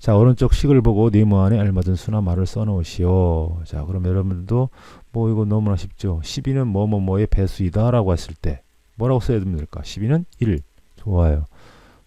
자, 오른쪽 식을 보고 네모 안에 알맞은 수나 말을 써놓으시오. 자, 그럼 여러분들도 뭐 이거 너무나 쉽죠. 12는 뭐뭐뭐의 배수이다 라고 했을 때 뭐라고 써야 됩니까? 12는 1. 좋아요.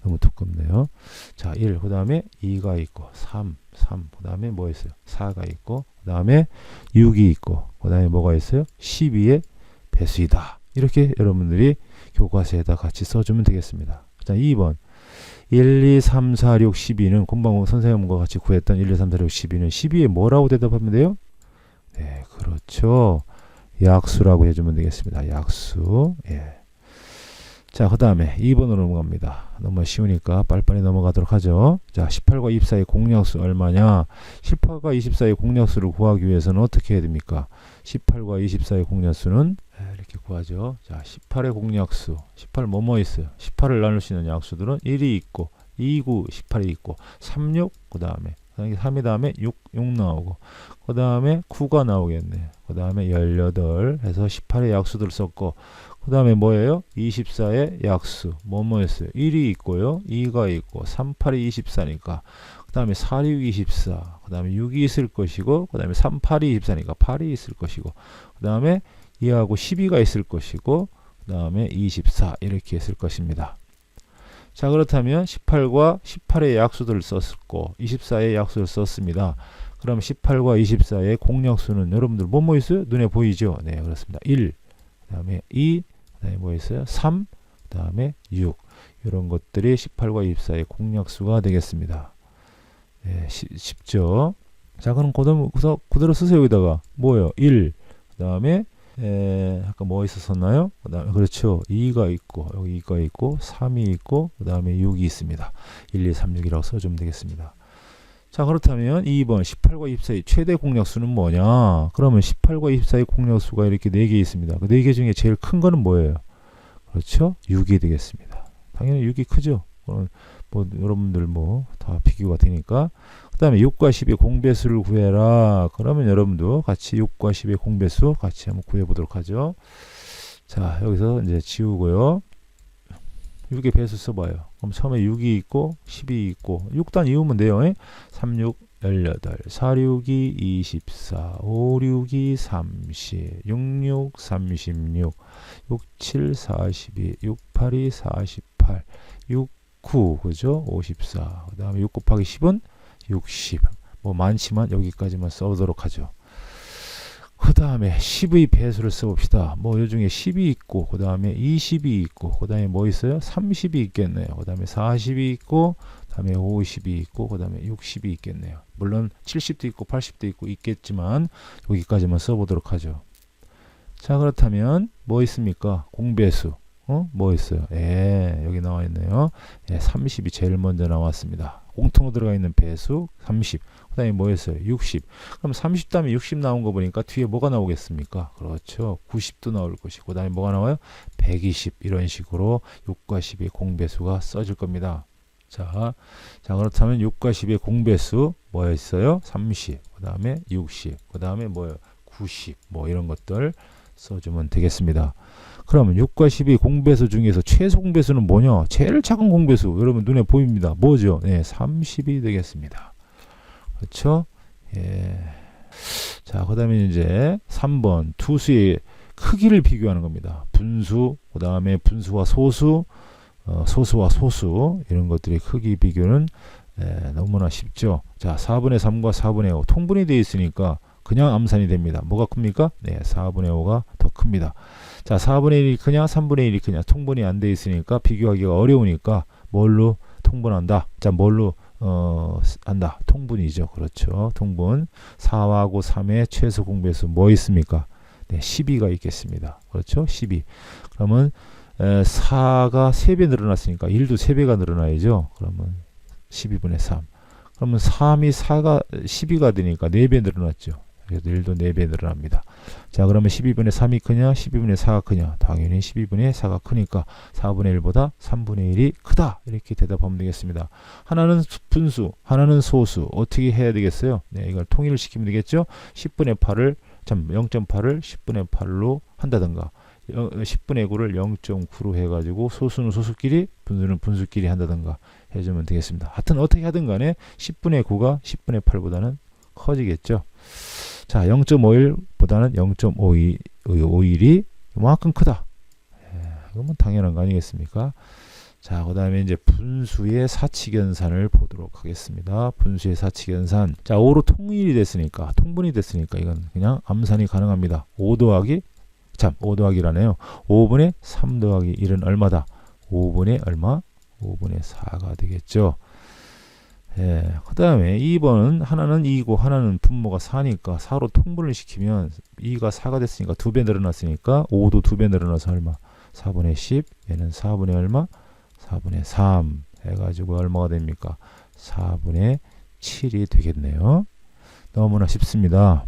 너무 두껍네요. 자, 1. 그 다음에 2가 있고 3. 그 다음에 뭐 있어요? 4가 있고 그 다음에 6이 있고 그 다음에 뭐가 있어요? 12의 배수이다. 이렇게 여러분들이 교과서에다 같이 써주면 되겠습니다. 자, 2번 1, 2, 3, 4, 6, 12는 금방 선생님과 같이 구했던 1, 2, 3, 4, 6, 12는 12에 뭐라고 대답하면 돼요? 네, 그렇죠. 약수라고 해주면 되겠습니다. 약수. 예. 자, 그 다음에 2번으로 넘어갑니다. 너무 쉬우니까 빨리빨리 넘어가도록 하죠. 자, 18과 24의 공약수 얼마냐? 18과 24의 공약수를 구하기 위해서는 어떻게 해야 됩니까? 18과 24의 공약수는 이렇게 구하죠. 자, 18의 공약수. 18 뭐뭐 있어요? 18을 나눌 수 있는 약수들은 1이 있고 2, 9, 18이 있고 3, 6, 그 다음에 3이 다음에 6 나오고 그 다음에 9가 나오겠네. 그 다음에 18 해서 18의 약수들을 썼고 그 다음에 뭐예요? 24의 약수. 뭐뭐였어요? 1이 있고요. 2가 있고 3, 8이 24니까 그 다음에 4, 6, 24. 그 다음에 6이 있을 것이고 그 다음에 3, 8이 24니까 8이 있을 것이고 그 다음에 2하고 12가 있을 것이고 그 다음에 24 이렇게 있을 것입니다. 자, 그렇다면 18과 18의 약수들을 썼고 24의 약수를 썼습니다. 그럼 18과 24의 공약수는 여러분들 뭐뭐 있어요? 눈에 보이죠? 네, 그렇습니다. 1, 그 다음에 2, 그 다음에 뭐 있어요? 3, 그 다음에 6. 이런 것들이 18과 24의 공약수가 되겠습니다. 네, 쉽죠? 자, 그럼 그대로 쓰세요. 여기다가 뭐예요? 1, 그 다음에 아까 뭐 있었나요? 그 다음에 그렇죠. 2가 있고 여기 2가 있고 3이 있고 그 다음에 6이 있습니다. 1, 2, 3, 6이라고 써주면 되겠습니다. 자, 그렇다면 2번 18과 24의 최대 공약수는 뭐냐? 그러면 18과 24의 공약수가 이렇게 4개 있습니다. 그 4개 중에 제일 큰 거는 뭐예요? 그렇죠? 6이 되겠습니다. 당연히 6이 크죠. 뭐 여러분들 뭐 다 비교가 되니까. 그 다음에 6과 10의 공배수를 구해라. 그러면 여러분도 같이 6과 10의 공배수 같이 한번 구해보도록 하죠. 자, 여기서 이제 지우고요. 6의 배수 써봐요. 그럼 처음에 6이 있고 10이 있고 6단 이으면 돼요. 3, 6, 18, 4, 6이 24, 5, 6이 30, 6, 6, 36, 6, 7, 42, 6, 8이 48, 6, 9, 그죠? 54. 그 다음에 6 곱하기 10은 60. 뭐 많지만 여기까지만 써보도록 하죠. 그 다음에 10의 배수를 써봅시다. 뭐 이 중에 10이 있고 그 다음에 20이 있고 그 다음에 뭐 있어요? 30이 있겠네요. 그 다음에 40이 있고 그 다음에 50이 있고 그 다음에 60이 있겠네요. 물론 70도 있고 80도 있고 있겠지만 여기까지만 써보도록 하죠. 자, 그렇다면 뭐 있습니까? 공배수. 뭐 있어요? 여기 나와 있네요. 30이 제일 먼저 나왔습니다. 공통으로 들어가 있는 배수 30. 그 다음에 뭐였어요? 60. 그럼 30 다음에 60 나온 거 보니까 뒤에 뭐가 나오겠습니까? 그렇죠. 90도 나올 것이고, 그 다음에 뭐가 나와요? 120. 이런 식으로 6과 10의 공배수가 써질 겁니다. 자, 그렇다면 6과 10의 공배수 뭐였어요? 30. 그 다음에 60. 그 다음에 뭐예요? 90. 뭐 이런 것들 써주면 되겠습니다. 그러면 6과 10의 공배수 중에서 최소 공배수는 뭐냐? 제일 작은 공배수. 여러분 눈에 보입니다. 뭐죠? 30이 되겠습니다. 그렇죠? 자, 그 다음에 이제 3번 투수의 크기를 비교하는 겁니다. 분수, 그 다음에 분수와 소수, 소수와 소수 이런 것들의 크기 비교는 너무나 쉽죠. 자, 4분의 3과 4분의 5 통분이 되어 있으니까 그냥 암산이 됩니다. 뭐가 큽니까? 4분의 5가 더 큽니다. 자, 4분의 1이 크냐 3분의 1이 크냐 통분이 안 되어 있으니까 비교하기가 어려우니까 뭘로 통분한다? 자, 뭘로 한다? 통분이죠. 그렇죠. 통분. 4하고 3의 최소 공배수 뭐 있습니까? 12가 있겠습니다. 그렇죠. 12. 그러면 4가 3배 늘어났으니까 1도 3배가 늘어나야죠. 그러면 12분의 3. 그러면 3이 4가 12가 되니까 4배 늘어났죠. 그래서 1도 4배 늘어납니다. 자, 그러면 12분의 3이 크냐 12분의 4가 크냐? 당연히 12분의 4가 크니까 4분의 1보다 3분의 1이 크다. 이렇게 대답하면 되겠습니다. 하나는 분수, 하나는 소수. 어떻게 해야 되겠어요? 이걸 통일을 시키면 되겠죠. 10분의 8을 0.8을 10분의 8로 한다든가 10분의 9를 0.9로 해가지고 소수는 소수끼리 분수는 분수끼리 한다든가 해주면 되겠습니다. 하여튼 어떻게 하든 간에 10분의 9가 10분의 8보다는 커지겠죠. 자, 0.51보다는 0.51이 이만큼 크다. 이건 뭐 당연한 거 아니겠습니까? 자, 그 다음에 이제 분수의 사칙연산을 보도록 하겠습니다. 분수의 사칙연산. 자, 5로 통분이 됐으니까 이건 그냥 암산이 가능합니다. 5 더하기라네요. 5분의 3 더하기 1은 얼마다? 5분의 얼마? 5분의 4가 되겠죠. 예, 그 다음에 2번은 하나는 2고 하나는 분모가 4니까 4로 통분을 시키면 2가 4가 됐으니까 2배 늘어났으니까 5도 2배 늘어나서 얼마? 4분의 10, 얘는 4분의 얼마? 4분의 3 해가지고 얼마가 됩니까? 4분의 7이 되겠네요. 너무나 쉽습니다.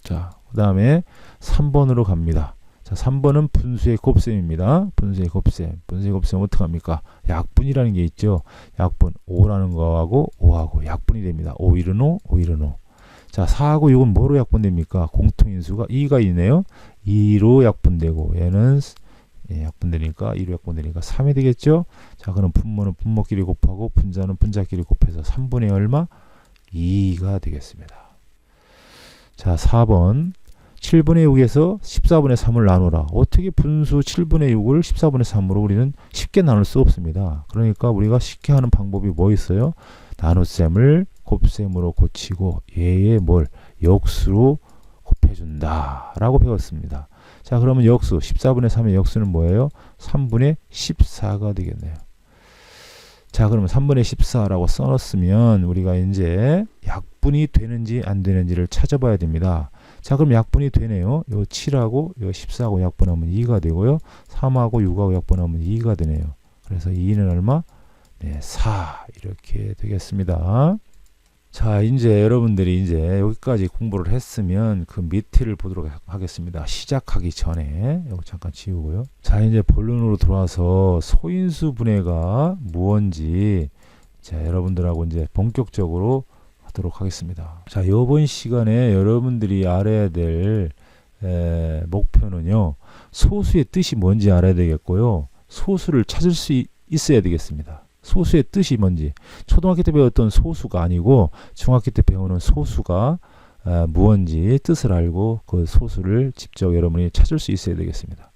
자, 그 다음에 3번으로 갑니다. 자, 3번은 분수의 곱셈입니다. 분수의 곱셈 어떻게 합니까? 약분이라는 게 있죠. 약분 5라는 거하고 5하고 약분이 됩니다. 5, 1은 5, 5, 1은 5. 자, 4하고 6은 뭐로 약분됩니까? 공통인수가 2가 있네요. 2로 약분되고 얘는 약분되니까 2로 약분되니까 3이 되겠죠. 자, 그럼 분모는 분모끼리 곱하고 분자는 분자끼리 곱해서 3분의 얼마? 2가 되겠습니다. 자, 4번 7분의 6에서 14분의 3을 나누라. 어떻게 분수 7분의 6을 14분의 3으로 우리는 쉽게 나눌 수 없습니다. 그러니까 우리가 쉽게 하는 방법이 뭐 있어요? 나눗셈을 곱셈으로 고치고 얘의 뭘? 역수로 곱해준다 라고 배웠습니다. 자, 그러면 역수 14분의 3의 역수는 뭐예요? 3분의 14가 되겠네요. 자, 그러면 3분의 14라고 써놨으면 우리가 이제 약분이 되는지 안 되는지를 찾아봐야 됩니다. 자, 그럼 약분이 되네요. 요 7하고 요 14하고 약분하면 2가 되고요. 3하고 6하고 약분하면 2가 되네요. 그래서 2는 얼마? 네, 4 이렇게 되겠습니다. 자, 이제 여러분들이 이제 여기까지 공부를 했으면 그 밑을 보도록 하겠습니다. 시작하기 전에 이거 잠깐 지우고요. 자, 이제 본론으로 들어와서 소인수 분해가 무언지 자, 여러분들하고 이제 본격적으로 하도록 하겠습니다. 자, 이번 시간에 여러분들이 알아야 될 목표는요. 소수의 뜻이 뭔지 알아야 되겠고요. 소수를 찾을 수 있어야 되겠습니다. 소수의 뜻이 뭔지. 초등학교 때 배웠던 소수가 아니고 중학교 때 배우는 소수가 무언지 뜻을 알고 그 소수를 직접 여러분이 찾을 수 있어야 되겠습니다.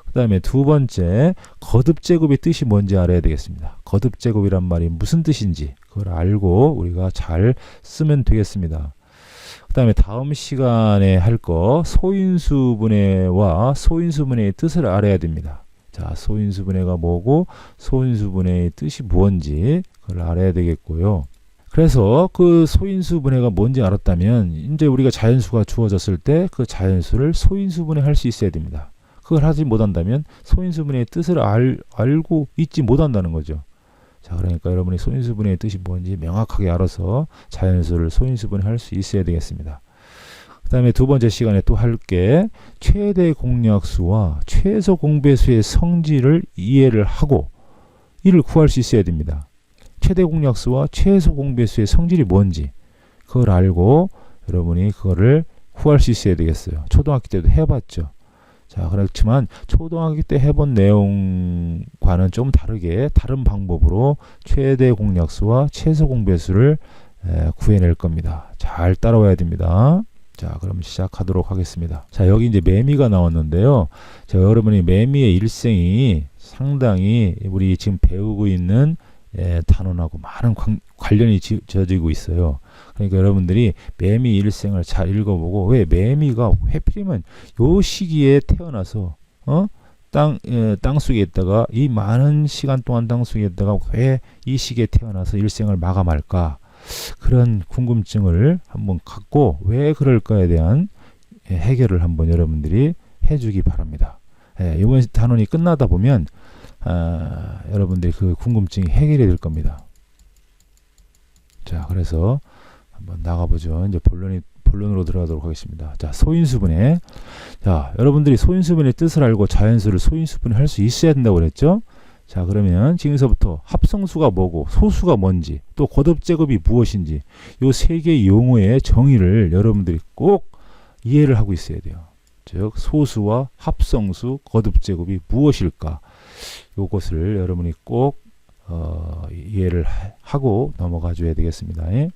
그 다음에 두 번째, 거듭제곱의 뜻이 뭔지 알아야 되겠습니다. 거듭제곱이란 말이 무슨 뜻인지 그걸 알고 우리가 잘 쓰면 되겠습니다. 그 다음에 다음 시간에 할 거 소인수분해와 소인수분해의 뜻을 알아야 됩니다. 자, 소인수분해가 뭐고 소인수분해의 뜻이 무언지 그걸 알아야 되겠고요. 그래서 그 소인수분해가 뭔지 알았다면 이제 우리가 자연수가 주어졌을 때 그 자연수를 소인수분해 할 수 있어야 됩니다. 그걸 하지 못한다면 소인수분해의 뜻을 알고 있지 못한다는 거죠. 자, 그러니까 여러분이 소인수분해의 뜻이 뭔지 명확하게 알아서 자연수를 소인수분해 할 수 있어야 되겠습니다. 그 다음에 두 번째 시간에 또 할 게 최대 공약수와 최소 공배수의 성질을 이해를 하고 이를 구할 수 있어야 됩니다. 최대 공약수와 최소 공배수의 성질이 뭔지 그걸 알고 여러분이 그거를 구할 수 있어야 되겠어요. 초등학교 때도 해봤죠. 자, 그렇지만 초등학교 때 해본 내용과는 좀 다르게 다른 방법으로 최대 공약수와 최소 공배수를 구해낼 겁니다. 잘 따라와야 됩니다. 자, 그럼 시작하도록 하겠습니다. 자, 여기 이제 매미가 나왔는데요. 자, 여러분이 매미의 일생이 상당히 우리 지금 배우고 있는 단원하고 많은 관련이 지어지고 있어요. 그러니까 여러분들이 매미 일생을 잘 읽어보고 왜 매미가 하필이면 요 시기에 태어나서 땅 속에 있다가 이 많은 시간 동안 땅 속에 있다가 왜 이 시기에 태어나서 일생을 마감할까 그런 궁금증을 한번 갖고 왜 그럴까에 대한 해결을 한번 여러분들이 해주기 바랍니다. 이번 단원이 끝나다 보면 여러분들이 그 궁금증이 해결이 될 겁니다. 자, 그래서 한번 나가보죠. 이제 본론으로 들어가도록 하겠습니다. 자, 소인수분해. 자, 여러분들이 소인수분해의 뜻을 알고 자연수를 소인수분해 할 수 있어야 된다고 그랬죠? 자, 그러면 지금서부터 합성수가 뭐고 소수가 뭔지 또 거듭제곱이 무엇인지 요 세 개의 용어의 정의를 여러분들이 꼭 이해를 하고 있어야 돼요. 즉 소수와 합성수 거듭제곱이 무엇일까? 이것을 여러분이 꼭 이해를 하고 넘어가 줘야 되겠습니다. 예?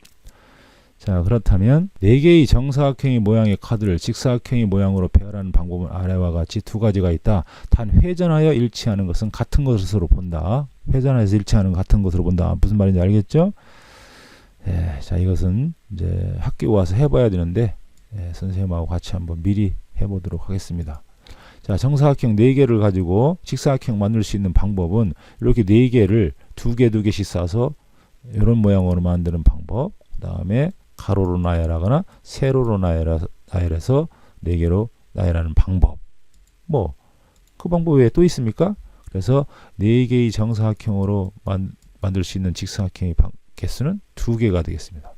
자, 그렇다면 4개의 정사각형의 모양의 카드를 직사각형의 모양으로 배열하는 방법은 아래와 같이 두 가지가 있다. 단 회전하여 일치하는 것은 같은 것으로 본다. 회전하여서 일치하는 같은 것으로 본다. 무슨 말인지 알겠죠? 예, 자, 이것은 이제 학교 와서 해봐야 되는데 선생님하고 같이 한번 미리 해보도록 하겠습니다. 자, 정사각형 4개를 가지고 직사각형 만들 수 있는 방법은 이렇게 4개를 2개, 2개씩 싸서 이런 모양으로 만드는 방법, 그 다음에 가로로 나열하거나 세로로 나열해서 4개로 나열하는 방법. 뭐 그 방법 외에 또 있습니까? 그래서 4개의 정사각형으로 만들 수 있는 직사각형의 개수는 2개가 되겠습니다.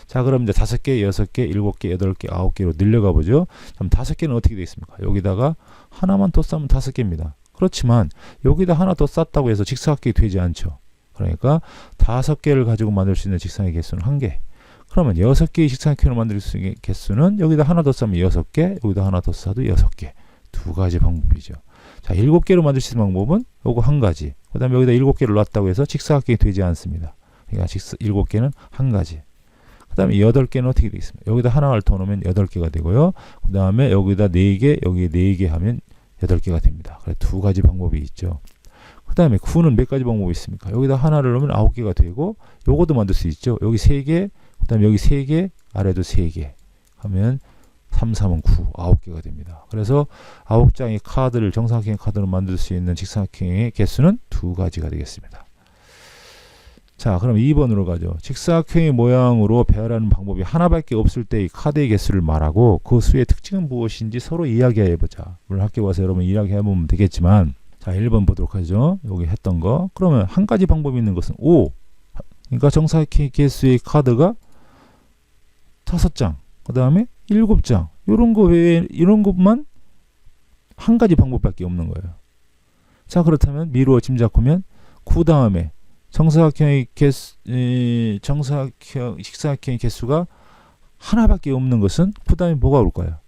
자, 그럼 이제 5개, 6개, 7개, 8개, 9개로 늘려가 보죠. 그럼 5개는 어떻게 되겠습니까? 여기다가 하나만 더 싸면 5개입니다. 그렇지만 여기다 하나 더 쌌다고 해서 직사각형이 되지 않죠. 그러니까 5개를 가지고 만들 수 있는 직사각형의 개수는 1개. 그러면 6개의 직사각형을 만들 수 있는 개수는 여기다 하나 더 싸면 6개, 여기다 하나 더 싸도 6개. 두 가지 방법이죠. 자, 7개로 만들 수 있는 방법은 요거 한 가지. 그 다음에 여기다 7개를 놨다고 해서 직사각형이 되지 않습니다. 그러니까 7개는 한 가지. 그 다음에 8개는 어떻게 되겠습니까? 여기다 하나를 더 넣으면 8개가 되고요. 그 다음에 여기다 4개, 여기에 4개 하면 8개가 됩니다. 그래서 두 가지 방법이 있죠. 그 다음에 9는 몇 가지 방법이 있습니까? 여기다 하나를 넣으면 9개가 되고, 요것도 만들 수 있죠. 여기 3개, 그 다음에 여기 3개, 아래도 3개 하면 3, 3은 9, 9개가 됩니다. 그래서 9장의 카드를 정사각형 카드로 만들 수 있는 직사각형의 개수는 2가지가 되겠습니다. 자, 그럼 2번으로 가죠. 직사각형의 모양으로 배열하는 방법이 하나밖에 없을 때의 카드의 개수를 말하고 그 수의 특징은 무엇인지 서로 이야기해보자. 물론 학교 와서 여러분 이야기해보면 되겠지만, 자, 1번 보도록 하죠. 여기 했던 거. 그러면 한 가지 방법이 있는 것은 5. 그러니까 정사각형의 개수의 카드가 5장, 그 다음에 7장. 이런 거 외에, 이런 것만 한 가지 방법밖에 없는 거예요. 자, 그렇다면 미루어 짐작하면 9 다음에 정사각형의 개수, 직사각형의 개수가 하나밖에 없는 것은 그 다음에 뭐가 올까요?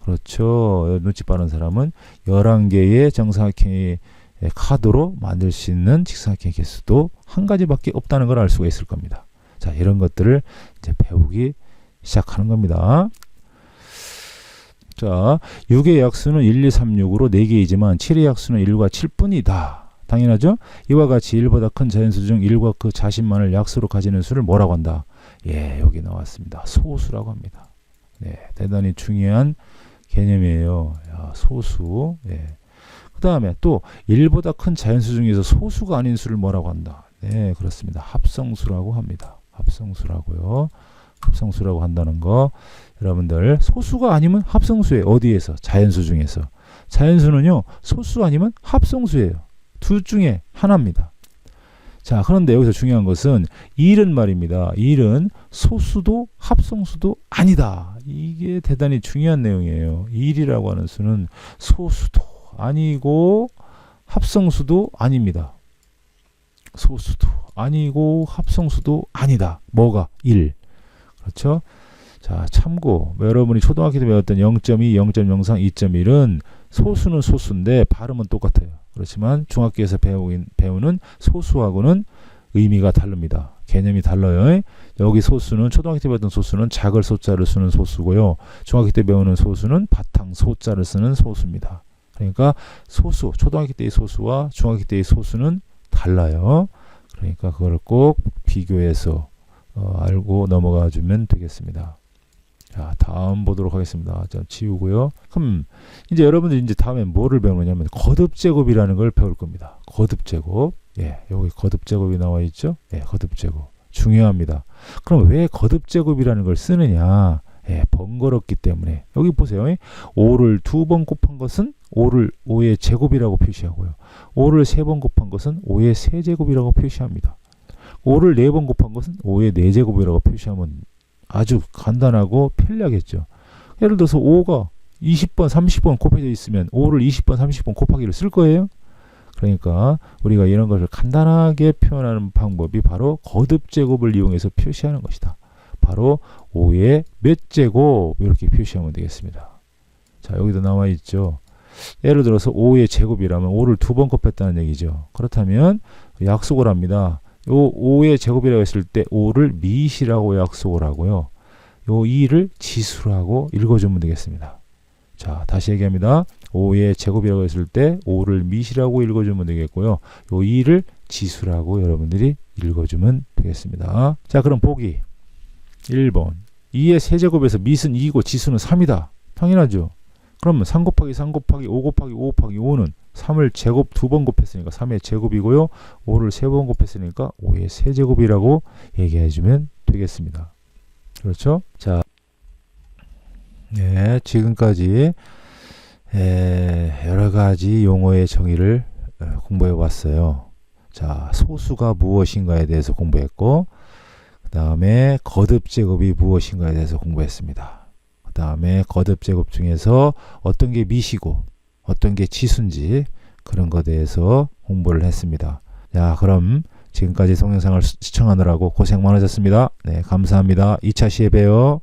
그렇죠. 눈치 빠른 사람은 11개의 정사각형의 카드로 만들 수 있는 직사각형의 개수도 한 가지밖에 없다는 걸 알 수가 있을 겁니다. 자, 이런 것들을 이제 배우기 시작하는 겁니다. 자, 6의 약수는 1, 2, 3, 6으로 4개이지만 7의 약수는 1과 7뿐이다. 당연하죠? 이와 같이 1보다 큰 자연수 중 1과 그 자신만을 약수로 가지는 수를 뭐라고 한다? 예, 여기 나왔습니다. 소수라고 합니다. 네, 대단히 중요한 개념이에요. 야, 소수. 예. 그 다음에 또 1보다 큰 자연수 중에서 소수가 아닌 수를 뭐라고 한다? 네, 그렇습니다. 합성수라고 합니다. 합성수라고요. 합성수라고 한다는 거 여러분들 소수가 아니면 합성수예요. 어디에서? 자연수 중에서. 자연수는요, 소수 아니면 합성수예요. 둘 중에 하나입니다. 자, 그런데 여기서 중요한 것은 1은 말입니다. 1은 소수도 합성수도 아니다. 이게 대단히 중요한 내용이에요. 1이라고 하는 수는 소수도 아니고 합성수도 아닙니다. 소수도 아니고 합성수도 아니다. 뭐가? 1. 그렇죠? 자, 참고 여러분이 초등학교 때 배웠던 0.2, 0.03, 2.1은 소수는 소수인데 발음은 똑같아요. 그렇지만 중학교에서 배우는 소수하고는 의미가 다릅니다. 개념이 달라요. 여기 소수는 초등학교 때 배웠던 소수는 작을 소자를 쓰는 소수고요. 중학교 때 배우는 소수는 바탕 소자를 쓰는 소수입니다. 그러니까 소수, 초등학교 때의 소수와 중학교 때의 소수는 달라요. 그러니까 그걸 꼭 비교해서 알고 넘어가 주면 되겠습니다. 자, 다음 보도록 하겠습니다. 자, 지우고요. 그럼 이제 여러분들이 이제 다음에 뭐를 배우느냐면 거듭제곱이라는 걸 배울 겁니다. 거듭제곱. 예, 여기 거듭제곱이 나와 있죠? 예, 거듭제곱. 중요합니다. 그럼 왜 거듭제곱이라는 걸 쓰느냐? 예, 번거롭기 때문에. 여기 보세요. 5를 2번 곱한 것은 5의 제곱이라고 표시하고요. 5를 3번 곱한 것은 5의 세제곱이라고 표시합니다. 5를 4번 곱한 것은 5의 4제곱이라고 표시하면 아주 간단하고 편리하겠죠. 예를 들어서 5가 20번, 30번 곱해져 있으면 5를 20번, 30번 곱하기를 쓸 거예요. 그러니까 우리가 이런 것을 간단하게 표현하는 방법이 바로 거듭제곱을 이용해서 표시하는 것이다. 바로 5의 몇 제곱 이렇게 표시하면 되겠습니다. 자, 여기도 나와 있죠. 예를 들어서 5의 제곱이라면 5를 2번 곱했다는 얘기죠. 그렇다면 약속을 합니다. 요 5의 제곱이라고 했을 때 5를 미시라고 약속을 하고요. 요 2를 지수라고 읽어주면 되겠습니다. 자, 다시 얘기합니다. 5의 제곱이라고 했을 때 5를 미시라고 읽어주면 되겠고요. 요 2를 지수라고 여러분들이 읽어주면 되겠습니다. 자, 그럼 보기 1번 2의 세제곱에서 밑은 2이고 지수는 3이다. 당연하죠. 그러면 3 곱하기 3 곱하기 5 곱하기 5 곱하기 5는 3을 제곱 2번 곱했으니까 3의 제곱이고요. 5를 3번 곱했으니까 5의 세제곱이라고 얘기해주면 되겠습니다. 그렇죠? 자, 네, 지금까지 여러 가지 용어의 정의를 공부해 봤어요. 자, 소수가 무엇인가에 대해서 공부했고, 그 다음에 거듭 제곱이 무엇인가에 대해서 공부했습니다. 그 다음에 거듭 제곱 중에서 어떤 게 미시고 어떤 게 지수인지 그런 것에 대해서 공부를 했습니다. 자, 그럼 지금까지 동영상을 시청하느라고 고생 많으셨습니다. 네, 감사합니다. 2차 시에 봬요.